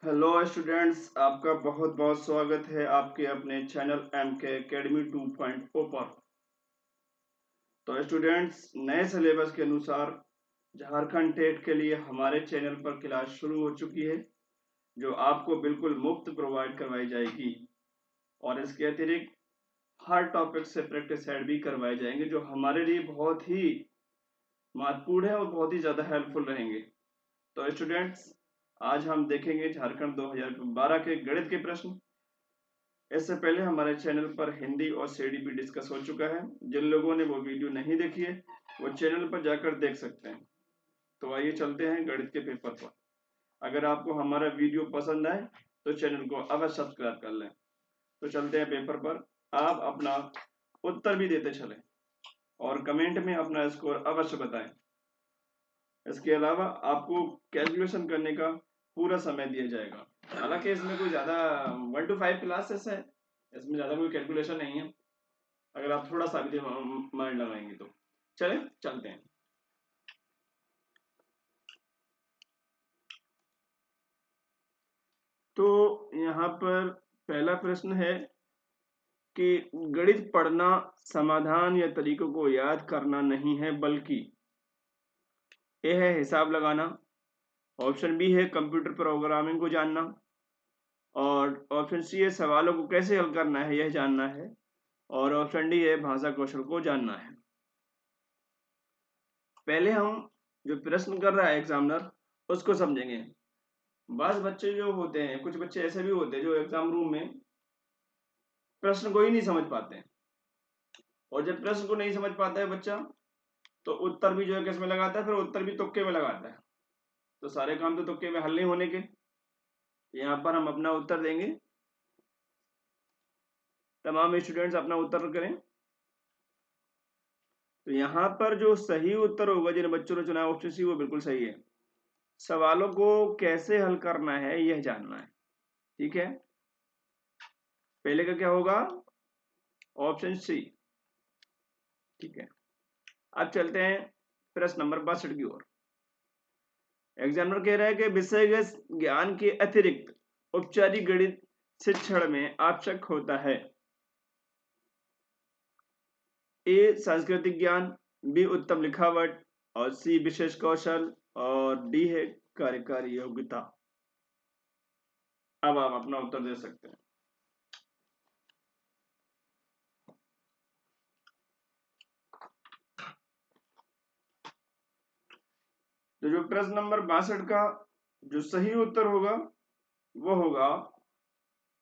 Hello students, आपका बहुत बहुत स्वागत है आपके अपने चैनल एमके एकेडमी 2.0 पर। तो स्टूडेंट्स, नए सिलेबस के अनुसार झारखंड टेट के लिए हमारे चैनल पर क्लास शुरू हो चुकी है, जो आपको बिल्कुल मुफ्त प्रोवाइड करवाई जाएगी। और इसके अतिरिक्त हर टॉपिक से प्रैक्टिस सेट भी करवाए जाएंगे, जो हमारे लिए बहुत ही महत्वपूर्ण है और बहुत ही ज़्यादा हेल्पफुल रहेंगे। तो स्टूडेंट्स, आज हम देखेंगे झारखंड 2012 के गणित के प्रश्न। इससे पहले हमारे चैनल पर हिंदी और सीडी भी डिस्कस हो चुका है। जिन लोगों ने वो वीडियो नहीं देखी है, वो चैनल पर जाकर देख सकते हैं। तो आइए चलते हैं गणित के पेपर पर। अगर आपको हमारा वीडियो पसंद आए तो चैनल को अवश्य सब्सक्राइब कर लें। तो चलते हैं पेपर पर। आप अपना उत्तर भी देते चलें और कमेंट में अपना स्कोर अवश्य बताएं। इसके अलावा आपको कैलकुलेशन करने का पूरा समय दिया जाएगा। हालांकि इसमें कोई ज़्यादा 1 to 5 क्लासेस है, इसमें ज़्यादा कोई कैलकुलेशन नहीं है, अगर आप थोड़ा सा भी माइंड लगाएंगे तो। चलें, चलते हैं। तो यहाँ पर पहला प्रश्न है कि गणित पढ़ना समाधान या तरीकों को याद करना नहीं है, बल्कि ए है हिसाब लगाना, ऑप्शन बी है कंप्यूटर प्रोग्रामिंग को जानना, और ऑप्शन सी है सवालों को कैसे हल करना है यह जानना है, और ऑप्शन डी है भाषा कौशल को जानना है। पहले हम जो प्रश्न कर रहा है एग्जामिनर उसको समझेंगे। बस बच्चे जो होते हैं, कुछ बच्चे ऐसे भी होते हैं जो एग्जाम रूम में प्रश्न को ही नहीं समझ पाते हैं, और जब प्रश्न को नहीं समझ पाता है बच्चा, तो उत्तर भी जो है किसमें लगाता है, फिर उत्तर भी तुक्के में लगाता है। तो सारे काम तो तुक्के में हल नहीं होने के। यहाँ पर हम अपना उत्तर देंगे। तमाम स्टूडेंट्स अपना उत्तर करें। तो यहाँ पर जो सही उत्तर होगा जिन बच्चों ने चुना ऑप्शन सी, वो बिल्कुल सही है। सवालों को कैसे हल करना है यह जानना है। ठीक है, पहले का क्या होगा, ऑप्शन सी। ठीक है, अब चलते हैं प्रश्न नंबर 62 की ओर। एग्जामिनर कह रहा है कि विषयगत ज्ञान के अतिरिक्त औपचारिक गणित शिक्षण में आवश्यक होता है। ए सांस्कृतिक ज्ञान, बी उत्तम लिखावट, और सी विशेष कौशल, और डी है कार्यकारी योग्यता। अब आप अपना उत्तर दे सकते हैं। तो जो प्रश्न नंबर 62 का जो सही उत्तर होगा वो होगा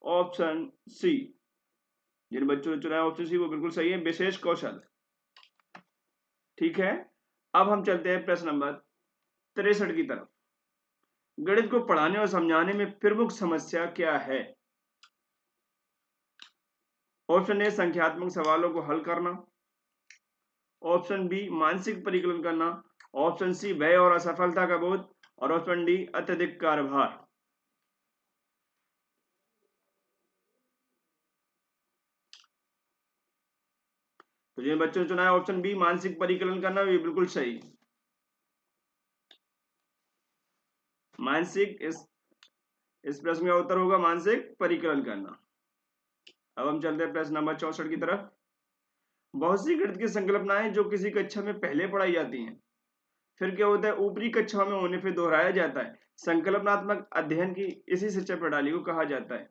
ऑप्शन सी। जिन बच्चों ने चुना है ऑप्शन सी, वो बिल्कुल सही है, विशेष कौशल। ठीक है, अब हम चलते हैं प्रश्न नंबर 63 की तरफ। गणित को पढ़ाने और समझाने में प्रमुख समस्या क्या है? ऑप्शन ए संख्यात्मक सवालों को हल करना, ऑप्शन बी मानसिक परिकलन करना, ऑप्शन सी भय और असफलता का बोध, और ऑप्शन डी अत्यधिक कार्यभार। तो जिन बच्चों ने चुना है ऑप्शन बी मानसिक परिकलन करना, ये बिल्कुल सही। मानसिक, इस प्रश्न का उत्तर होगा मानसिक परिकलन करना। अब हम चलते हैं प्रश्न नंबर 64 की तरफ। बहुत सी गणित की संकल्पनाएं जो किसी कक्षा में पहले पढ़ाई जाती हैं, फिर क्या होता है ऊपरी कक्षा में होने पे दोहराया जाता है। संकल्पनात्मक अध्ययन की इसी शिक्षा प्रणाली को कहा जाता है।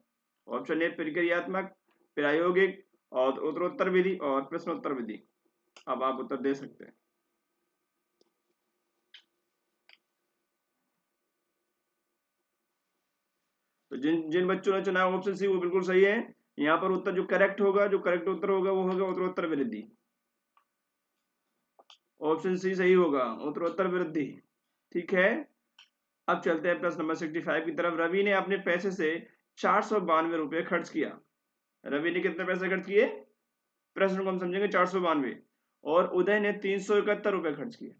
ऑप्शन ए प्रक्रियात्मक, प्रायोगिक, और उत्तरोत्तर विधि, और प्रश्नोत्तर विधि। अब आप उत्तर दे सकते हैं। तो जिन जिन बच्चों ने चुना ऑप्शन सी, वो बिल्कुल सही है। यहाँ पर उत्तर जो करेक्ट होगा, जो करेक्ट उत्तर होगा वो होगा उत्तरोत्तर वृद्धि। ऑप्शन सी सही होगा, उत्तरोत्तर वृद्धि। ठीक है, अब चलते हैं प्रश्न नंबर 65 की तरफ। रवि ने अपने पैसे से 492 रुपए खर्च किया। रवि ने कितने पैसे खर्च किए, प्रश्न को हम समझेंगे। 492। और उदय ने 371 रुपए खर्च किए।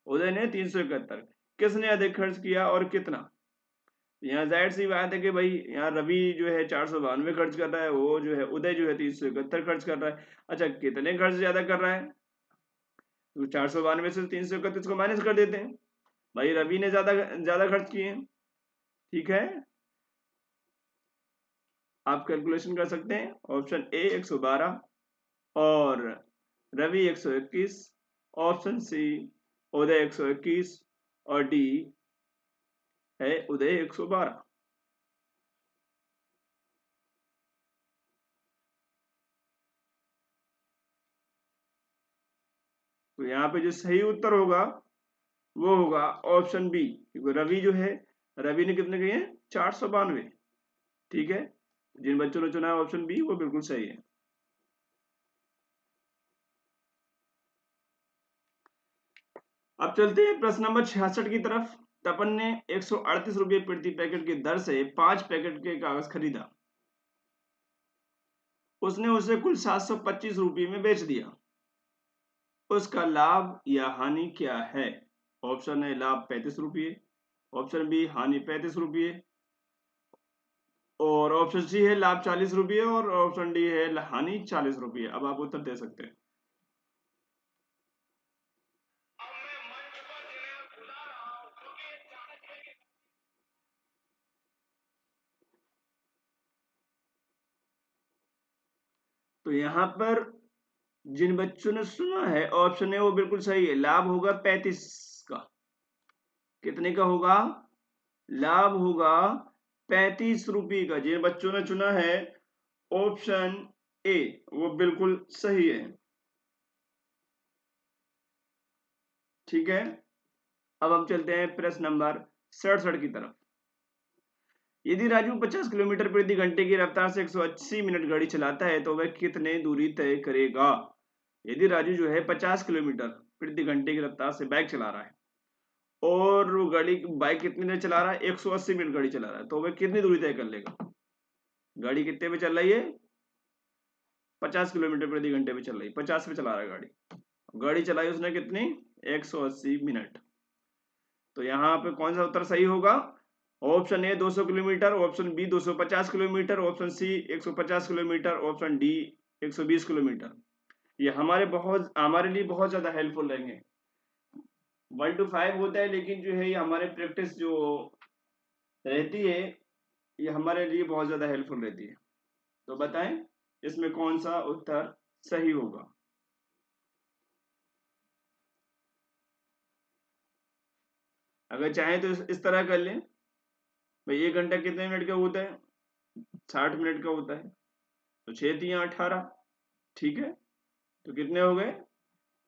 उदय ने 371, किसने अधिक खर्च किया और कितना? यहाँ जाहिर सी बात है कि भाई यहाँ रवि जो है 492 खर्च कर रहा है, वो जो है उदय जो है 371 खर्च कर रहा है। अच्छा, कितने खर्च ज्यादा कर रहा है? तो 492 से 331 को माइनस कर देते हैं। भाई रवि ने ज्यादा ज्यादा खर्च किए हैं। ठीक है, आप कैलकुलेशन कर सकते हैं। ऑप्शन ए 112 और रवि 121, ऑप्शन सी उदय 121 और डी है उदय 112। तो यहाँ पे जो सही उत्तर होगा वो होगा ऑप्शन बी, क्योंकि रवि जो है, रवि ने कितने कहे हैं? 492। ठीक है, जिन बच्चों ने चुना है ऑप्शन बी वो बिल्कुल सही है। अब चलते हैं प्रश्न नंबर 66 की तरफ। तपन ने 138 रुपये प्रति पैकेट की दर से 5 पैकेट के कागज खरीदा। उसने उसे कुल 725 रुपये में बेच दिया। उसका लाभ या हानि क्या है? ऑप्शन है लाभ 35 रुपये, ऑप्शन बी हानि 35 रुपये, और ऑप्शन सी है लाभ 40 रुपये, और ऑप्शन डी है हानि 40 रुपये। अब आप उत्तर दे सकते हैं। तो यहाँ पर जिन बच्चों ने सुना है ऑप्शन है वो बिल्कुल सही है, लाभ होगा 35 का। कितने का होगा? लाभ होगा 35 रुपये का। जिन बच्चों ने चुना है ऑप्शन ए वो बिल्कुल सही है। ठीक है, अब हम चलते हैं प्रश्न नंबर 67 की तरफ। यदि राजू 50 किलोमीटर प्रति घंटे की रफ्तार से 180 मिनट गाड़ी चलाता है तो वह कितने दूरी तय करेगा? यदि राजू जो है 50 किलोमीटर प्रति घंटे की रफ्तार से बाइक चला रहा है और वो गाड़ी बाइक कितनी देर चला रहा है? 180 मिनट गाड़ी चला रहा है, तो वह कितनी दूरी तय कर लेगा? गाड़ी कितने पे चल रही है? 50 किलोमीटर प्रति घंटे पे चल रही है, 50 पे चला रहा है गाड़ी। गाड़ी चलाई उसने कितनी? 180 मिनट। तो यहाँ पे कौन सा उत्तर सही होगा? Option A 200 kilometre, option B 250 kilometre, option C 150 kilometre, option D 120 kilometre. ये हमारे लिए बहुत ज्यादा हेल्पफुल रहेंगे। 1 to 5 होता है, लेकिन जो है ये हमारे प्रैक्टिस जो रहती है ये हमारे लिए बहुत ज्यादा हेल्पफुल रहती है। तो बताएं इसमें कौन सा उत्तर सही होगा? अगर चाहें तो इस तरह कर लें, भाई 1 घंटा कितने मिनट का होता है? 60 मिनट का होता है। तो 6×3 = 18। ठीक है, तो कितने हो गए?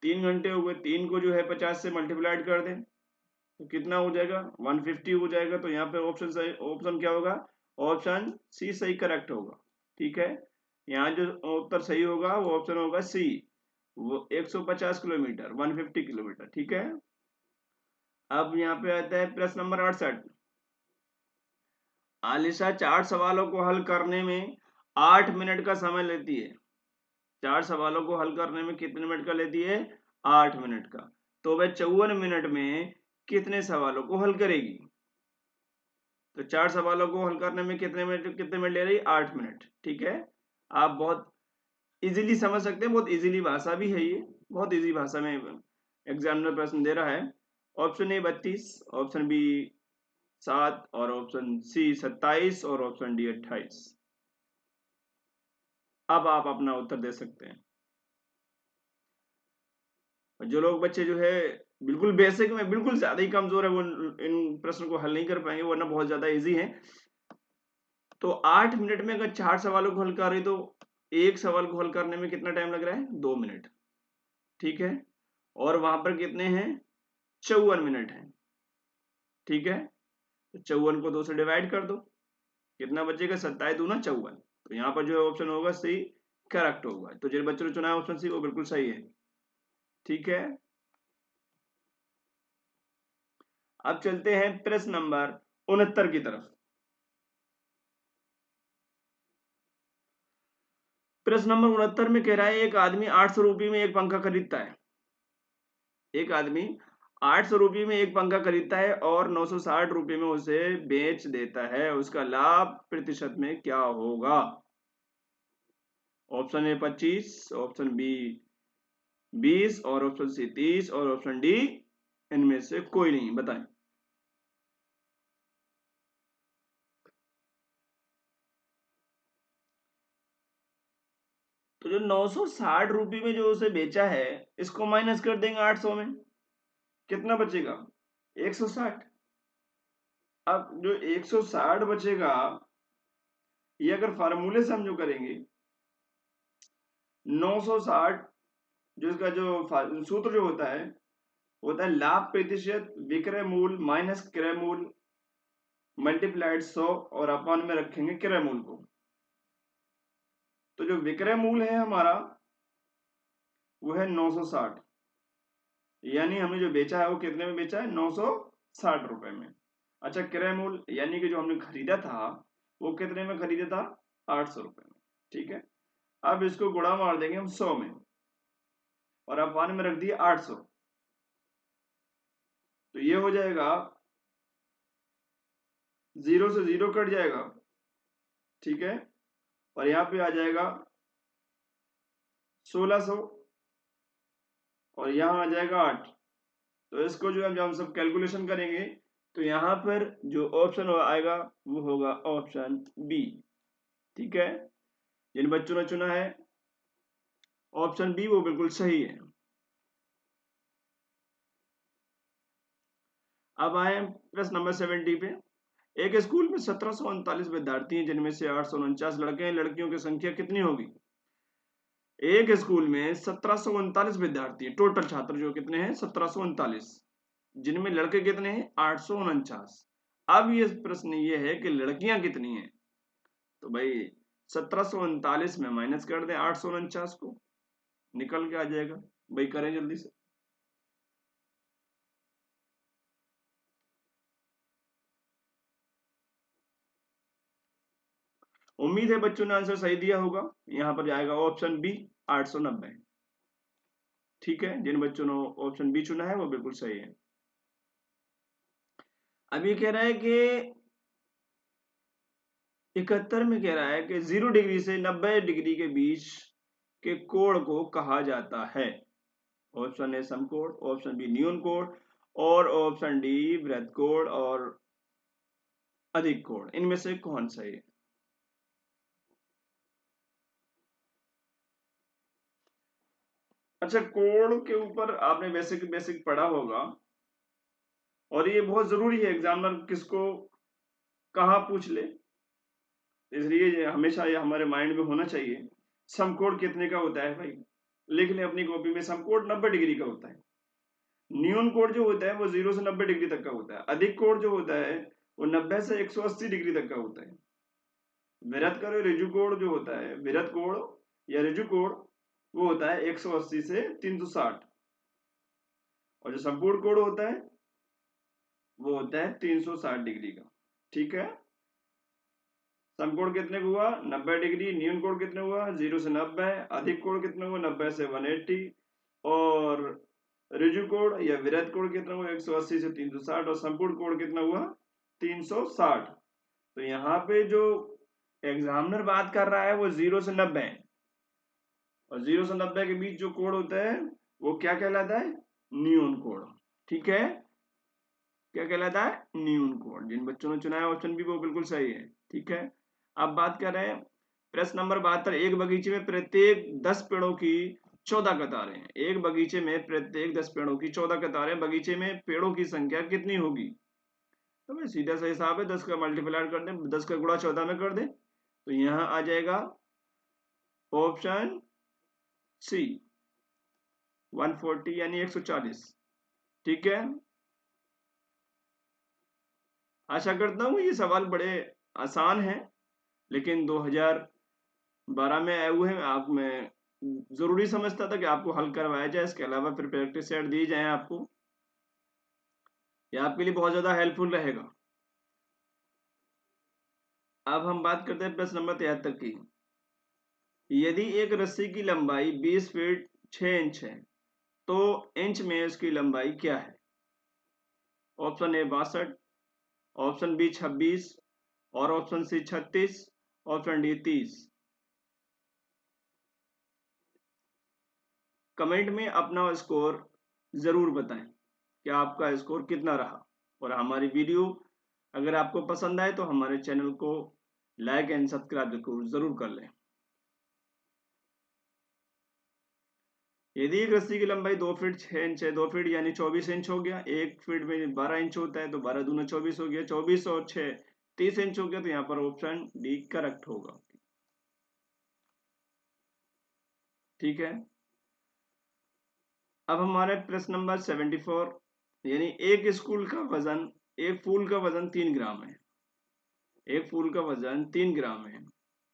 3 घंटे हो गए। 3 को जो है 50 से मल्टीप्लाइड कर दें तो कितना हो जाएगा? 150 हो जाएगा। तो यहाँ पे ऑप्शन सही, ऑप्शन क्या होगा? ऑप्शन सी सही करेक्ट होगा। ठीक है, यहाँ जो उत्तर सही होगा वो ऑप्शन होगा सी, वो 150 किलोमीटर, 150 किलोमीटर। ठीक है, अब यहाँ पे आता है प्रश्न नंबर 68। आलिशा 4 सवालों को हल करने में 8 मिनट का समय लेती है। 4 सवालों को हल करने में कितने मिनट का लेती है? 8 मिनट का। तो वह 54 मिनट में कितने सवालों को हल करेगी? तो 4 सवालों को हल करने में कितने मिनट ले रही? 8 मिनट। ठीक है, आप बहुत इजीली समझ सकते हैं, बहुत इजीली भाषा भी है ये, बहुत इजी भाषा में एग्जामिनर प्रश्न दे रहा है। ऑप्शन ए 32, ऑप्शन बी 7, और ऑप्शन सी 27, और ऑप्शन डी 28। अब आप अपना उत्तर दे सकते हैं। जो लोग बच्चे जो है बिल्कुल बेसिक में बिल्कुल ज्यादा ही कमजोर है वो इन प्रश्न को हल नहीं कर पाएंगे, वरना बहुत ज्यादा इजी है। तो 8 मिनट में अगर 4 सवालों को हल कर रही तो एक सवाल को हल करने में कितना टाइम लग रहा है? 2 मिनट। ठीक है, और वहां पर कितने हैं? 54 मिनट है। ठीक है, तो 54 को 2 से डिवाइड कर दो, कितना बचेगा? 27 दूना 54। तो यहाँ पर जो ऑप्शन होगा सी करेक्ट होगा। तो जिन बच्चों ने चुना है ऑप्शन सी वो बिल्कुल सही है। ठीक है, अब चलते हैं प्रश्न नंबर 69 की तरफ। प्रश्न नंबर 69 में कह रहा है एक आदमी 800 रुपये में एक पंखा खरीदता है। एक आदमी 800 रुपये में एक पंखा खरीदता है और 960 रुपये में उसे बेच देता है। उसका लाभ प्रतिशत में क्या होगा? ऑप्शन ए 25, ऑप्शन बी 20, और ऑप्शन सी 30, और ऑप्शन डी इनमें से कोई नहीं। बताएं। 960 रुपये में जो उसे बेचा है, इसको माइनस कर देंगे 800 में, कितना बचेगा? 160। अब जो 160 बचेगा, ये अगर फार्मूले से हम जो करेंगे 960, जो इसका जो सूत्र जो होता है लाभ प्रतिशत विक्रय मूल्य माइनस क्रय मूल्य मल्टीप्लाइड 100 और अपन में रखेंगे क्रय मूल्य को। तो जो विक्रय मूल्य है हमारा वो है 960, यानी हमने जो बेचा है वो कितने में बेचा है? 960 रुपए में। अच्छा, क्रय मूल्य यानी कि जो हमने खरीदा था वो कितने में खरीदा था? 800 रुपए में। ठीक है, अब इसको गुणा मार देंगे हम 100 में और अपन में रख दिए 800, तो ये हो जाएगा 0 से 0 कट जाएगा। ठीक है, और यहाँ पे आ जाएगा 1600 और यहाँ आ जाएगा 8। तो इसको जो है जब हम सब कैलकुलेशन करेंगे तो यहाँ पर जो ऑप्शन आएगा वो होगा ऑप्शन बी। ठीक है, जिन बच्चों ने चुना है ऑप्शन बी वो बिल्कुल सही है। अब आए प्रश्न नंबर 70 पे। एक स्कूल में 1739 विद्यार्थी हैं, जिनमें से 849 लड़के हैं। लड़कियों की संख्या कितनी होगी? एक स्कूल में 1739 विद्यार्थी हैं, टोटल छात्र जो कितने हैं? 1739, जिनमें लड़के कितने हैं? 849। अब ये प्रश्न ये है कि लड़कियां कितनी हैं? तो भाई 1739 में माइनस कर दें 849 को, निकल के आ जाएगा। भाई करें जल्दी से। उम्मीद है बच्चों ने आंसर सही दिया होगा। यहां पर जाएगा ऑप्शन बी 890। ठीक है, जिन बच्चों ने ऑप्शन बी चुना है वो बिल्कुल सही है। अब ये कह रहा है कि 71 में कह रहा है कि 0 डिग्री से 90 डिग्री के बीच के कोण को कहा जाता है। ऑप्शन ए समकोण, ऑप्शन बी न्यून कोण और ऑप्शन डी वृत्त कोण और अधिक कोण। इनमें से कौन सही है? अच्छा, कोण के ऊपर आपने बेसिक बेसिक पढ़ा होगा और ये बहुत जरूरी है, एग्जामिनर किसको कहाँ पूछ ले, इसलिए ये हमेशा ये हमारे माइंड में होना चाहिए। समकोण कितने का होता है भाई? लिख लें अपनी कॉपी में, समकोण 90 डिग्री का होता है। न्यून कोण जो होता है वो 0 से 90 डिग्री तक का होता है। अधिक कोण जो होता है वो 90 से 180 डिग्री तक का होता है। वृत्त का ऋजु कोण जो होता है, वृत्त कोण या ऋजु कोण, वो होता है 180 से 360 और जो संपूर्ण कोण होता है वो होता है 360 डिग्री का। ठीक है, समकोण कितने को हुआ? 90 डिग्री। न्यून कोण कितने हुआ? 0 से 90। अधिक कोण कितने हुआ? 90 से 180। और ऋजु कोण या वृत्त कोण कितना हुआ? 180 से 360 और संपूर्ण कोण कितना हुआ? 360। तो यहाँ पे जो एग्जामिनर बात कर रहा है वो 0 से 90 है और 0 से 90 के बीच जो कोण होता है वो क्या कहलाता है? न्यून कोण। ठीक है, क्या कहलाता है? न्यून कोण। जिन बच्चों ने चुना है ऑप्शन बी वो बिल्कुल सही है। ठीक है, अब बात कर रहे हैं प्रश्न नंबर 72। एक बगीचे में प्रत्येक 10 पेड़ों की 14 कतारें हैं। एक बगीचे में प्रत्येक 10 पेड़ों की 14 कतारें, बगीचे में पेड़ों की संख्या कितनी होगी? तो भाई सीधा सा हिसाब है, 10 का मल्टीप्लाई कर दें, 10 का गुणा 14 में कर दें, तो यहाँ आ जाएगा ऑप्शन सी 140 यानी 140। ठीक है, आशा करता हूँ ये सवाल बड़े आसान हैं, लेकिन 2012 में आए हुए हैं। आप में जरूरी समझता था कि आपको हल करवाया जाए, इसके अलावा फिर प्रैक्टिस सेट दी जाए आपको, ये आपके लिए बहुत ज्यादा हेल्पफुल रहेगा। अब हम बात करते हैं प्रश्न नंबर 73 की। यदि एक रस्सी की लंबाई 20 फीट 6 इंच है तो इंच में उसकी लंबाई क्या है? ऑप्शन ए 62, ऑप्शन बी 26 और option C 36, option D 30। Comment में अपना स्कोर जरूर बताएं कि आपका स्कोर कितना रहा, और हमारी वीडियो अगर आपको पसंद आए तो हमारे चैनल को लाइक एंड सब्सक्राइब जरूर कर लें। यदि एक रस्सी की लंबाई 2 फीट 6 इंच है, 2 फीट यानी 24 इंच हो गया, 1 फीट में 12 इंच होता है, तो 12 दूना 24 हो गया, 24 और 6 30 इंच हो गया, तो यहाँ पर ऑप्शन डी करेक्ट होगा। ठीक है, अब हमारे प्रश्न नंबर 74, यानी एक फूल का वजन 3 ग्राम है। एक फूल का वजन 3 ग्राम है,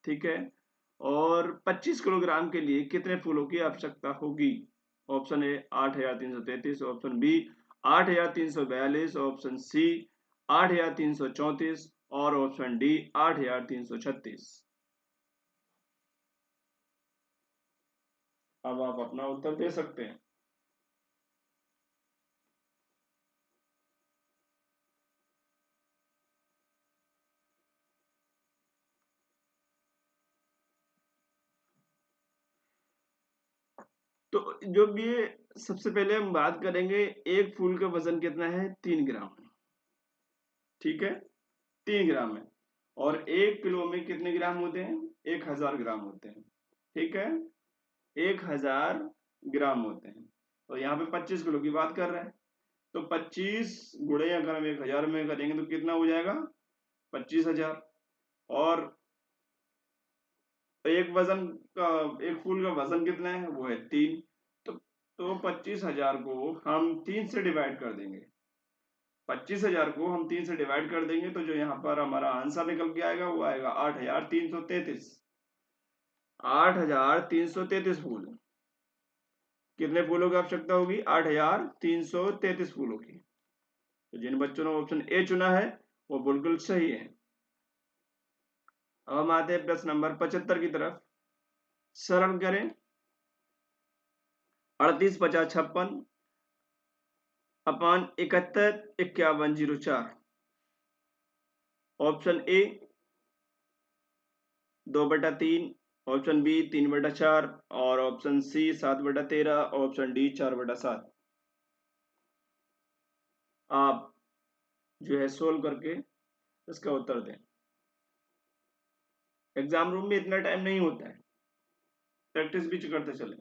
ठीक है, और 25 किलोग्राम के लिए कितने फूलों की आवश्यकता होगी? Option A 8,333, option B 8,342, option C 8,334 और ऑप्शन डी 8,336। अब आप अपना उत्तर दे सकते हैं। तो जो भी सबसे पहले हम बात करेंगे, एक फूल का वजन कितना है? 3 ग्राम। ठीक है, 3 ग्राम है, और 1 किलो में कितने ग्राम होते हैं? 1,000 ग्राम होते हैं। ठीक है, 1,000 ग्राम होते हैं, तो यहाँ पे 25 किलो की बात कर रहे हैं, तो 25 गुणे अगर हम 1,000 में करेंगे तो कितना हो जाएगा? 25,000। और एक एक फूल का वजन कितना है? वो है 3। तो 25,000 को हम 3 से डिवाइड कर देंगे। 25,000 को हम 3 से डिवाइड कर देंगे, तो जो यहाँ पर हमारा आंसर निकल के आएगा वो आएगा 8,333। 8,333 फूल। कितने फूलों की आवश्यकता होगी? 8,333 फूलों की। तो जिन बच्चों ने ऑप्शन ए चुना है वो बिल्कुल सही है। अब हम आते हैं प्रश्न नंबर 75 की तरफ। सरल करें। 38,50,56 अपान 71,51,04। ऑप्शन ए 2/3, ऑप्शन बी 3/4 और ऑप्शन सी 7/13, ऑप्शन डी 4/7। आप जो है सोल्व करके इसका उत्तर दें। एग्जाम रूम में इतना टाइम नहीं होता है, प्रैक्टिस भी करते चले।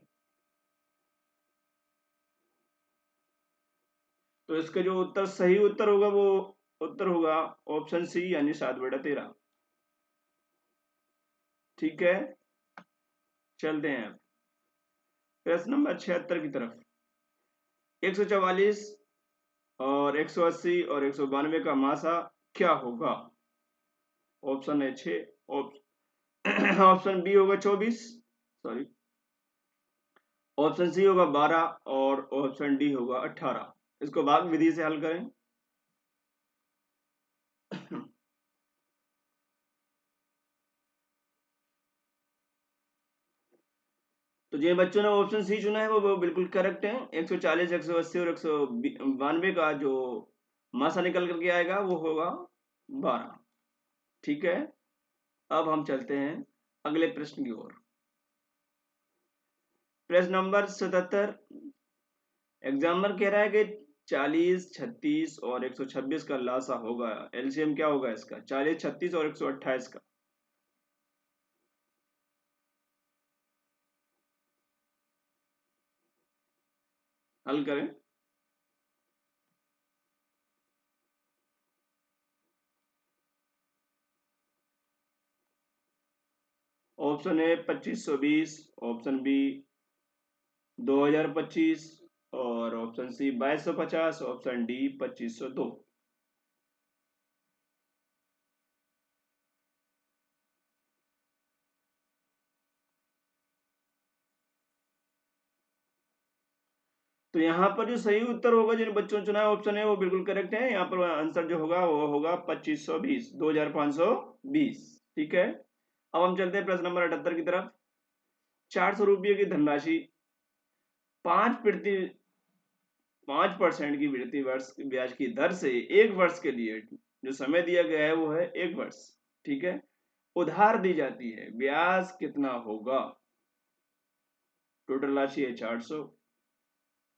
तो इसका जो उत्तर सही उत्तर होगा वो उत्तर होगा ऑप्शन सी, यानी 7/13। ठीक है, चलते हैं प्रश्न नंबर 76 की तरफ। 144 और 180 और 192 का मासा क्या होगा? ऑप्शन है 6, ऑप्शन बी होगा 24, सॉरी, ऑप्शन सी होगा 12 और ऑप्शन डी होगा 18। इसको भाग विधि से हल करें। तो जिन बच्चों ने ऑप्शन सी चुना है वो बिल्कुल करेक्ट है। 140, 180 और 192 का जो मासा निकल करके आएगा वो होगा 12। ठीक है, अब हम चलते हैं अगले प्रश्न की ओर। प्रश्न नंबर 77। एग्जामिनर कह रहा है कि 40, 36 और 126 का लासा होगा, एलसीएम क्या होगा इसका? 40, 36 और 128 का। हल करें। ऑप्शन ए 2520, ऑप्शन बी 2025 और ऑप्शन सी 2250, ऑप्शन डी 2502। तो यहाँ पर जो सही उत्तर होगा, जिन बच्चों ने चुना है ऑप्शन है, वो बिल्कुल करेक्ट है। यहाँ पर आंसर जो होगा वो होगा 2520, 2520। ठीक है, अब हम चलते हैं प्रश्न नंबर 78 की तरफ। 400 रुपये की धनराशि 5% की वृद्धि वर्ष ब्याज की दर से 1 वर्ष के लिए जो समय दिया गया है वो है 1 वर्ष। ठीक है, उधार दी जाती है, ब्याज कितना होगा? टोटल राशि है 400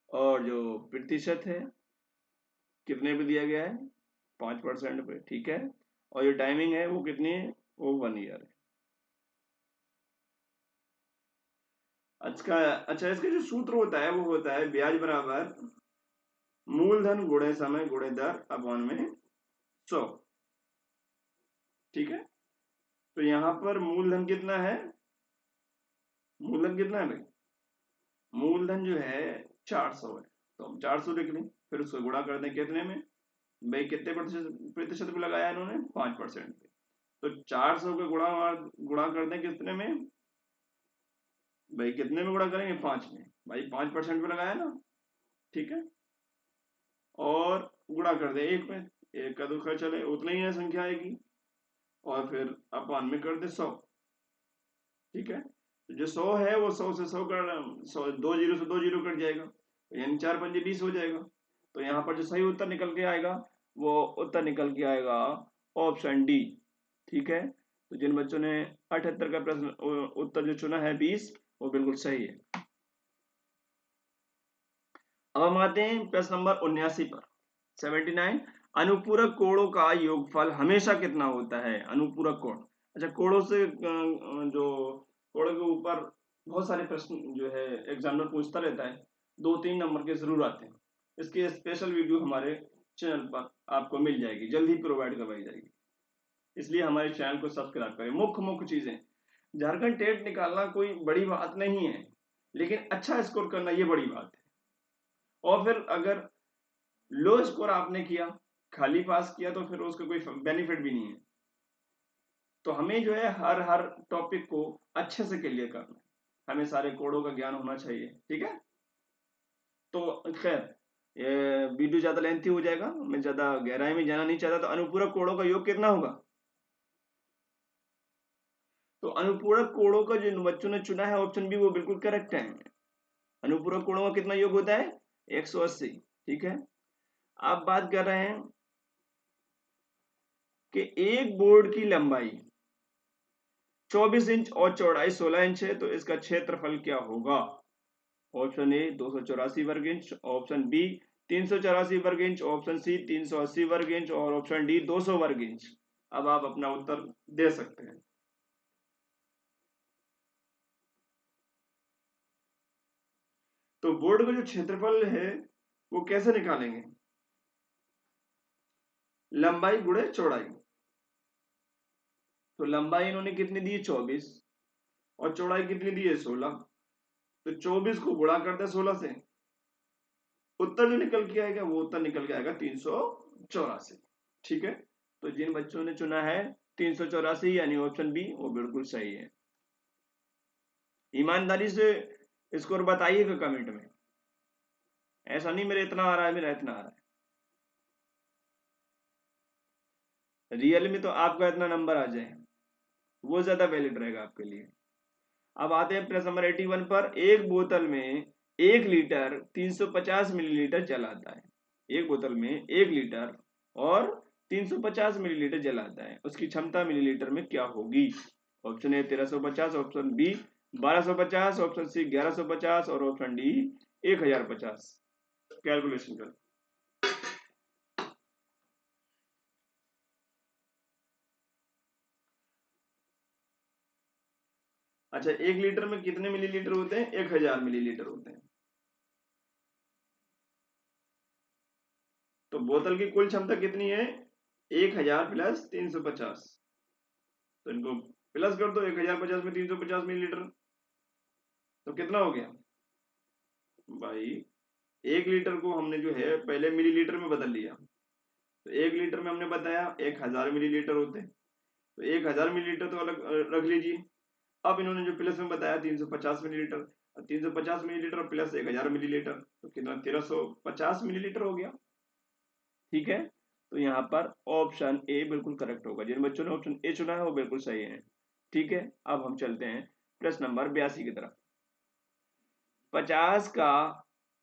और जो प्रतिशत है कितने पे दिया गया है? 5% पे। ठीक है, और जो टाइमिंग है वो कितनी है? वो 1 ईयर है। अच्छा, इसका जो सूत्र होता है वो होता है ब्याज बराबर मूलधन गुणे समय गुणे दर अपॉन में 100। ठीक है, तो यहाँ पर मूलधन कितना है? मूलधन कितना है भाई? मूलधन जो है 400 है, तो हम 400 लिख लें, फिर उसको गुणा कर दें कितने में? भाई कितने प्रतिशत प्रतिशत पे लगाया इन्होंने? 5% पे। तो 400 के गुणा कर दें कितने में? भाई कितने में गुणा करेंगे? 5 में। भाई 5% पे लगाया ना, ठीक है, और गुणा कर दे 1 में। 1 का 2 खर्च चले, उतना ही है संख्या आएगी, और फिर अपान में कर दे 100। ठीक है, तो जो 100 है वो 100 से 100 कर 100, 2 जीरो से 2 जीरो कट जाएगा, तो यानी 4 पंजे 20 हो जाएगा। तो यहाँ पर जो सही उत्तर निकल के आएगा वो उत्तर निकल के आएगा ऑप्शन डी। ठीक है, तो जिन बच्चों ने 78 का प्रश्न उत्तर जो चुना है 20, वो बिल्कुल सही है। अब हम आते हैं प्रश्न नंबर 79 पर। 79, अनुपूरक कोणों का योगफल हमेशा कितना होता है? अनुपूरक कोण, अच्छा कोणों से जो कोणों के ऊपर बहुत सारे प्रश्न जो है एग्जामिनर पूछता रहता है, 2-3 नंबर के जरूर आते हैं। इसकी स्पेशल वीडियो हमारे चैनल पर आपको मिल जाएगी, जल्द ही प्रोवाइड करवाई जाएगी, इसलिए हमारे चैनल को सब्सक्राइब करें। मुख्य मुख्य चीजें, झारखंड टेट निकालना कोई बड़ी बात नहीं है, लेकिन अच्छा स्कोर करना ये बड़ी बात है। और फिर अगर लो स्कोर आपने किया, खाली पास किया, तो फिर उसका कोई बेनिफिट भी नहीं है। तो हमें जो है हर हर टॉपिक को अच्छे से क्लियर करना है, हमें सारे कोडों का ज्ञान होना चाहिए। ठीक है, तो खैर ये वीडियो ज्यादा लेंथी हो जाएगा, मैं ज्यादा गहराई में जाना नहीं चाहता। तो अनुपूरक कोणों का योग कितना होगा? तो अनुपूरक कोणों का जो बच्चों ने चुना है ऑप्शन बी, वो बिल्कुल करेक्ट है। अनुपूरक कोणों का कितना योग होता है? 180। ठीक है, आप बात कर रहे हैं कि एक बोर्ड की लंबाई 24 इंच और चौड़ाई 16 इंच है, तो इसका क्षेत्रफल क्या होगा? ऑप्शन ए 284 वर्ग इंच, ऑप्शन बी 384 वर्ग इंच, ऑप्शन सी 380 वर्ग इंच, और ऑप्शन डी 200 वर्ग इंच। अब आप अपना उत्तर दे सकते हैं। तो बोर्ड का जो क्षेत्रफल है वो कैसे निकालेंगे? लंबाई गुणे चौड़ाई। तो लंबाई इन्होंने कितनी दी है? 24, और चौड़ाई कितनी दी है? 16। तो 24 को गुणा कर दे 16 से, उत्तर जो निकल के आएगा वो उत्तर निकल के आएगा 384। ठीक है, तो जिन बच्चों ने चुना है 384 यानी ऑप्शन बी, वो बिल्कुल सही है। ईमानदारी से स्कोर बताइएगा कमेंट में, ऐसा नहीं मेरे इतना आ रहा है, मेरा इतना आ रहा है। रियल में तो आपका इतना नंबर आ जाए वो ज्यादा वैलिड रहेगा आपके लिए। अब आते हैं प्रश्न नंबर 81 पर। एक बोतल में 1 लीटर 350 मिलीलीटर जल आता है। एक बोतल में 1 लीटर और 350 मिलीलीटर जल आता है, उसकी क्षमता मिलीलीटर में क्या होगी? Option A 1350, option B 1250, option C 1150, और ऑप्शन डी 1050। कैलकुलेशन कर। अच्छा, 1 लीटर में कितने मिलीलीटर होते हैं? 1000 मिलीलीटर होते हैं। तो बोतल की कुल क्षमता कितनी है? 1000 प्लस 350। तो इनको प्लस कर दो, 1050 में 350 मिलीलीटर, तो कितना हो गया भाई? 1 लीटर को हमने जो है पहले मिलीलीटर में बदल लिया, तो 1 लीटर में हमने बताया 1000 मिलीलीटर होते हैं, तो 1000 मिलीलीटर तो अलग रख लीजिए। अब इन्होंने जो प्लस में बताया 350 मिलीलीटर, 350 मिलीलीटर प्लस 1000 मिलीलीटर, तो कितना? 1350 मिलीलीटर हो गया। ठीक है, तो यहाँ पर ऑप्शन ए बिल्कुल करेक्ट होगा। जिन बच्चों ने ऑप्शन ए चुना है वो बिल्कुल सही है। ठीक है, अब हम चलते हैं प्रश्न नंबर 82 की तरफ। 50 का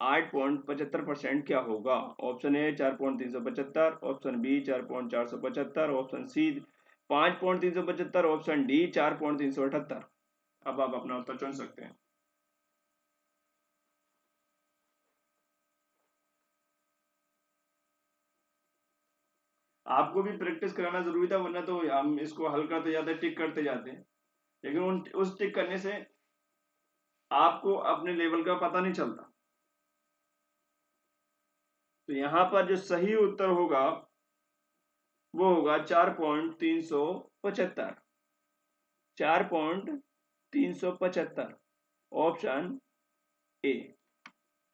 8.75% क्या होगा? Option A 4.375, option B 4.475, option C 5.375, option D 4.378। अब आप अपना उत्तर चुन सकते हैं। आपको भी प्रैक्टिस कराना जरूरी था, वरना तो हम इसको हल करते जाते टिक करते जाते, लेकिन उस टिक करने से आपको अपने लेवल का पता नहीं चलता। तो यहां पर जो सही उत्तर होगा वो होगा 4.375। 4.375 ऑप्शन ए।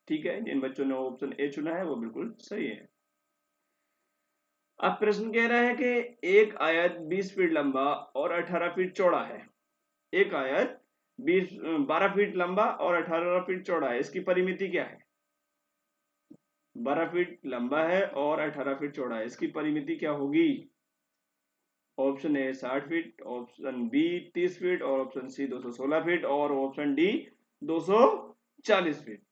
ठीक है, जिन बच्चों ने ऑप्शन ए चुना है वो बिल्कुल सही है। अब प्रश्न कह रहा है कि एक आयत 20 फीट लंबा और 18 फीट चौड़ा है। एक आयत 12 फीट लंबा और 18 फीट चौड़ा है, इसकी परिमिति क्या है? 12 फीट लंबा है और 18 फीट चौड़ा है, इसकी परिमिति क्या होगी? Option A 60 feet, option B 30 feet और ऑप्शन सी 216 फीट और ऑप्शन डी 240 फीट।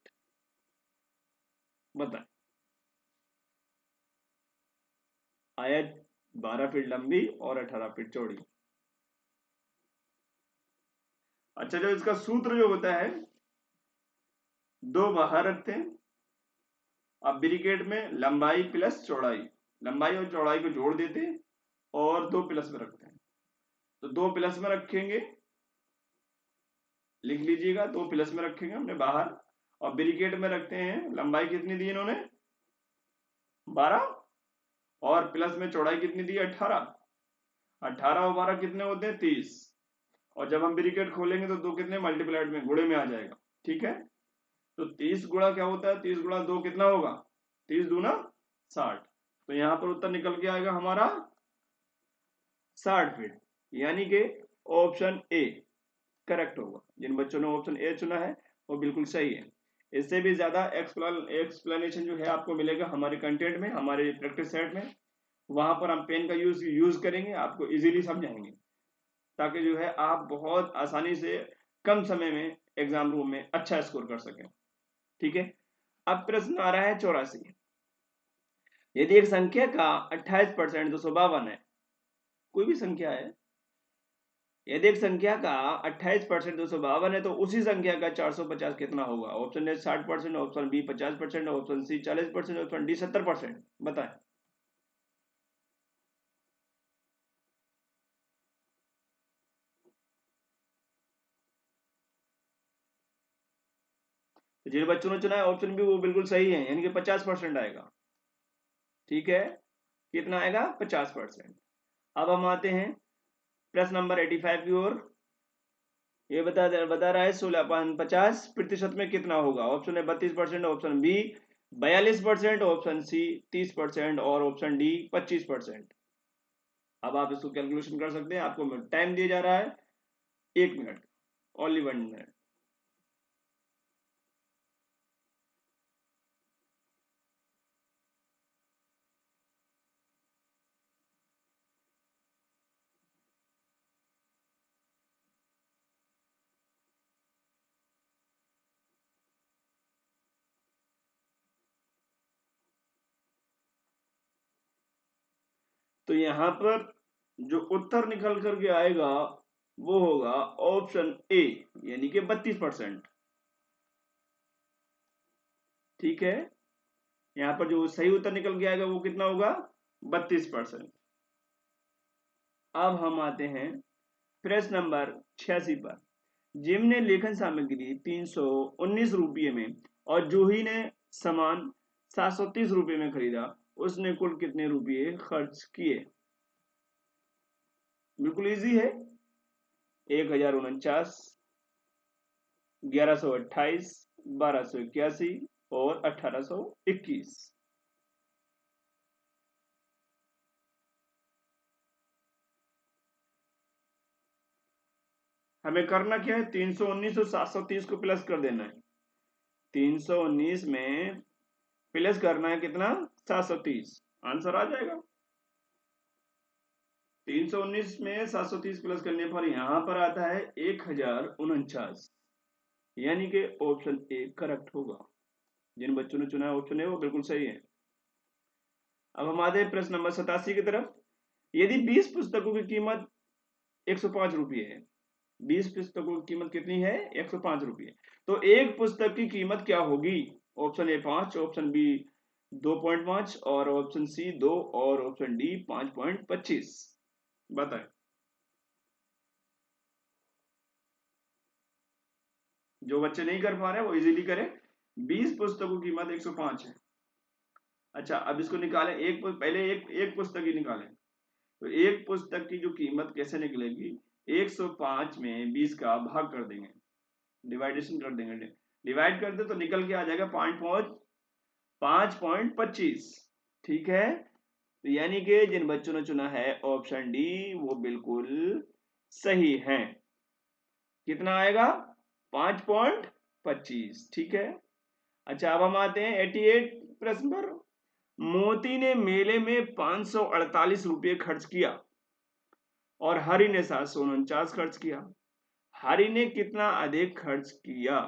बताएं। आयत 12 फीट लंबी और 18 फीट चौड़ी। अच्छा, जो इसका सूत्र जो होता है, दो बाहर रखते हैं। अब ब्रिकेट में लंबाई प्लस चौड़ाई, लंबाई और चौड़ाई को जोड़ देते हैं और दो प्लस में रखते हैं। तो दो प्लस में रखेंगे, लिख लीजिएगा, दो प्लस में रखेंगे हमने बाहर, और ब्रिकेट में रखते हैं। लंबाई कितनी दी इन्होंने? 12, और प्लस में चौड़ाई कितनी दी? 18। 18 और 12 कितने होते हैं? 30। और जब हम ब्रिकेट खोलेंगे तो दो कितने मल्टीप्लाइड में, गुणे में आ जाएगा। ठीक है, तो 30 गुणा क्या होता है? 30 गुणा 2 कितना होगा? 30 दूना 60। तो यहां पर उत्तर निकल के आएगा हमारा 60 फीट, यानी कि ऑप्शन ए करेक्ट होगा। जिन बच्चों ने ऑप्शन ए चुना है वो बिल्कुल सही है। इससे भी ज्यादा एक्सप्लेनेशन जो है आपको मिलेगा हमारे कंटेंट में, हमारे प्रैक्टिस सेट में। वहां पर हम पेन का यूज करेंगे, आपको इजीली समझाएंगे, ताकि जो है आप बहुत आसानी से कम समय में एग्जाम रूम में अच्छा स्कोर कर सकें। ठीक है, अब प्रश्न आ रहा है 84। यदि एक संख्या का 28% 252 है, कोई भी संख्या है, यदि एक संख्या का 28% 252 है तो उसी संख्या का 450 कितना होगा? Option A 60%, option B 50%, option C 40%, option D 70%। बताएं। तो जिन बच्चों ने चुना है ऑप्शन बी वो बिल्कुल सही है, यानी कि 50% आएगा। ठीक है, कितना आएगा? 50%। अब हम आते हैं प्रश्न नंबर 85 की ओर। ये बता रहा है 16/50% में कितना होगा? Option A 32%, option B 42%, option C 30% और ऑप्शन डी 25%। अब आप इसको कैलकुलेशन कर सकते हैं, आपको टाइम दिया जा रहा है 1 मिनट, ओनली 1 मिनट। तो यहां पर जो उत्तर निकल करके आएगा वो होगा ऑप्शन ए, यानी कि 32%। ठीक है, यहां पर जो सही उत्तर निकल के आएगा वो कितना होगा? 32%। अब हम आते हैं प्रश्न नंबर 86 पर। जिम ने लेखन सामग्री 319 रुपये में और जूही ने सामान 730 रुपये में खरीदा, उसने कुल कितने रुपये खर्च किए? बिल्कुल इजी है। 1049, 1128, 1281 और 1821। हमें करना क्या है? 319 और 730 को प्लस कर देना है। 319 में प्लस करना है कितना? 730। आंसर आ जाएगा। 319 में 730 प्लस करने पर यहां पर आता है 1049, यानी कि ऑप्शन ए करेक्ट होगा। जिन बच्चों ने चुना है ऑप्शन ए वो बिल्कुल सही है। अब हम आते हैं प्रश्न नंबर 87 की तरफ। यदि 20 पुस्तकों की कीमत 105 रुपये है, 20 पुस्तकों की कीमत कितनी है? 105 रुपये। तो एक पुस्तक की कीमत क्या होगी? ऑप्शन ए 5, ऑप्शन बी 2.5 और ऑप्शन सी 2 और ऑप्शन डी 5.25। बताएं। जो बच्चे नहीं कर पा रहे हैं वो इजीली करें। 20 पुस्तकों की कीमत 105 है। अच्छा, अब इसको निकालें, पहले एक पुस्तक ही निकालें। तो एक पुस्तक की जो कीमत कैसे निकलेगी, 105 में 20 का भाग कर देंगे, डिवाइडेशन कर देंगे, डिवाइड कर दे तो निकल के आ जाएगा 5.25। ठीक है, तो यानी कि जिन बच्चों ने चुना है ऑप्शन डी वो बिल्कुल सही है। कितना आएगा, 5.25। ठीक है। अच्छा, अब हम आते हैं 88 प्रश्न पर। मोती ने मेले में 548 रुपये खर्च किया और हरि ने 749 खर्च किया। हरि ने कितना अधिक खर्च किया?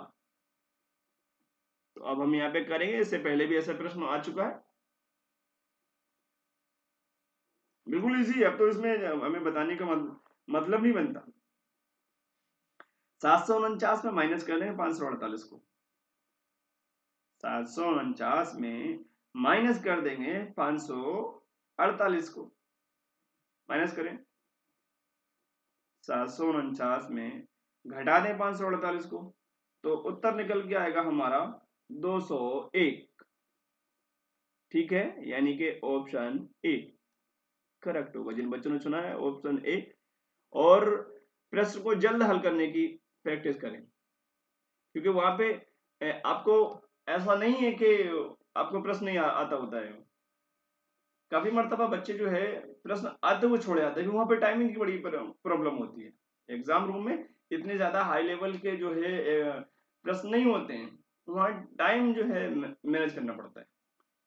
तो अब हम यहाँ पे करेंगे, इससे पहले भी ऐसा प्रश्न आ चुका है, बिल्कुल इजी है। अब तो इसमें हमें बताने का मतलब नहीं बनता। 749 में माइनस कर देंगे 548 को, 749 में माइनस कर देंगे 548 को, माइनस करें। 749 में घटा दें 548 को, तो उत्तर निकल के आएगा हमारा 201। ठीक है, यानी कि ऑप्शन ए करेक्ट होगा। जिन बच्चों ने चुना है ऑप्शन ए। और प्रश्न को जल्द हल करने की प्रैक्टिस करें, क्योंकि वहां पे आपको ऐसा नहीं है कि आपको प्रश्न नहीं आता होता है। काफी मर्तबा बच्चे जो है प्रश्न आते हुए छोड़े जाते हैं, वहां पे टाइमिंग की बड़ी प्रॉब्लम होती है। एग्जाम रूम में इतने ज्यादा हाई लेवल के जो है प्रश्न नहीं होते हैं, वहाँ टाइम जो है मैनेज करना पड़ता है।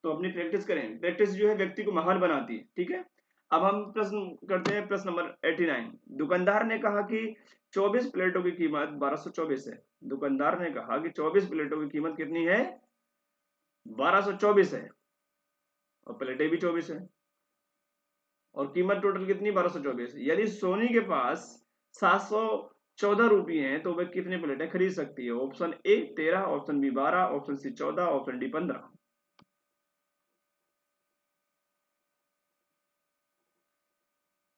तो अपनी प्रैक्टिस करें, प्रैक्टिस जो है व्यक्ति को महान बनाती है। ठीक है, अब हम प्रश्न करते हैं, प्रश्न नंबर 89। दुकानदार ने कहा कि 24 प्लेटों की कीमत 1224 है। दुकानदार ने कहा कि 24 प्लेटों की कीमत कितनी है, 1224 है, और प्लेटें भी 24 है, और कीमत टोटल कितनी, 1224। यदि सोनी के पास 714 रुपये हैं तो वह कितने प्लेटें खरीद सकती है? Option A 13, option B 12, option C 14, option D 15।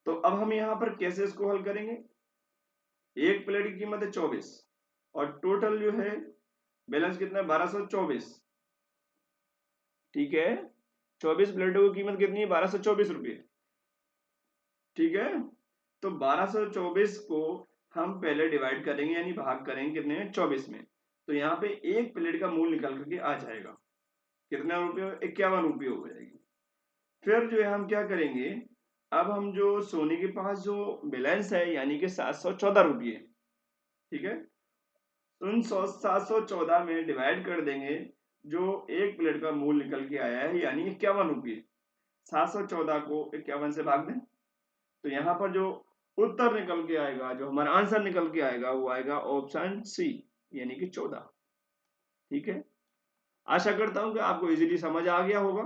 तो अब हम यहां पर कैसे इसको हल करेंगे? एक प्लेट की कीमत है 24 और टोटल जो है बैलेंस कितना है, 1224। ठीक है, 24 प्लेटों की कीमत कितनी है, 1224 रुपये। ठीक है, तो 1224 को हम पहले डिवाइड करेंगे, यानी भाग करेंगे कितने में, 24 में। तो यहाँ पे एक प्लेट का मूल्य निकल करके आ जाएगा कितना रुपये, 51 रुपये हो जाएगी। फिर जो है हम क्या करेंगे, अब हम जो सोनी के पास जो बैलेंस है यानी कि 714 रुपये, ठीक है, उन 714 में डिवाइड कर देंगे जो एक प्लेट का मूल्य निकल के आया है, यानी 51 रुपये। 714 को 51 से भाग दें, तो यहाँ पर जो उत्तर निकल के आएगा, जो हमारा आंसर निकल के आएगा, वो आएगा ऑप्शन सी, यानी कि 14। ठीक है, आशा करता हूं कि आपको इजीली समझ आ गया होगा।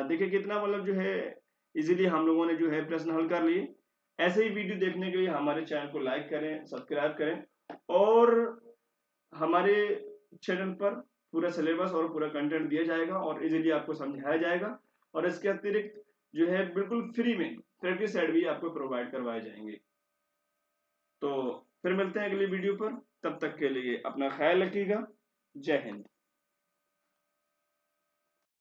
देखिए कितना मतलब जो है इजीली हम लोगों ने जो है प्रश्न हल कर लिए। ऐसे ही वीडियो देखने के लिए हमारे चैनल को लाइक करें, सब्सक्राइब करें, और हमारे चैनल पर पूरा सिलेबस और पूरा कंटेंट दिया जाएगा और इजीली आपको समझाया जाएगा। और इसके अतिरिक्त जो है बिल्कुल फ्री में प्रैक्टिस सेट भी आपको प्रोवाइड करवाए जाएंगे। तो फिर मिलते हैं अगली वीडियो पर, तब तक के लिए अपना ख्याल रखिएगा। जय हिंद।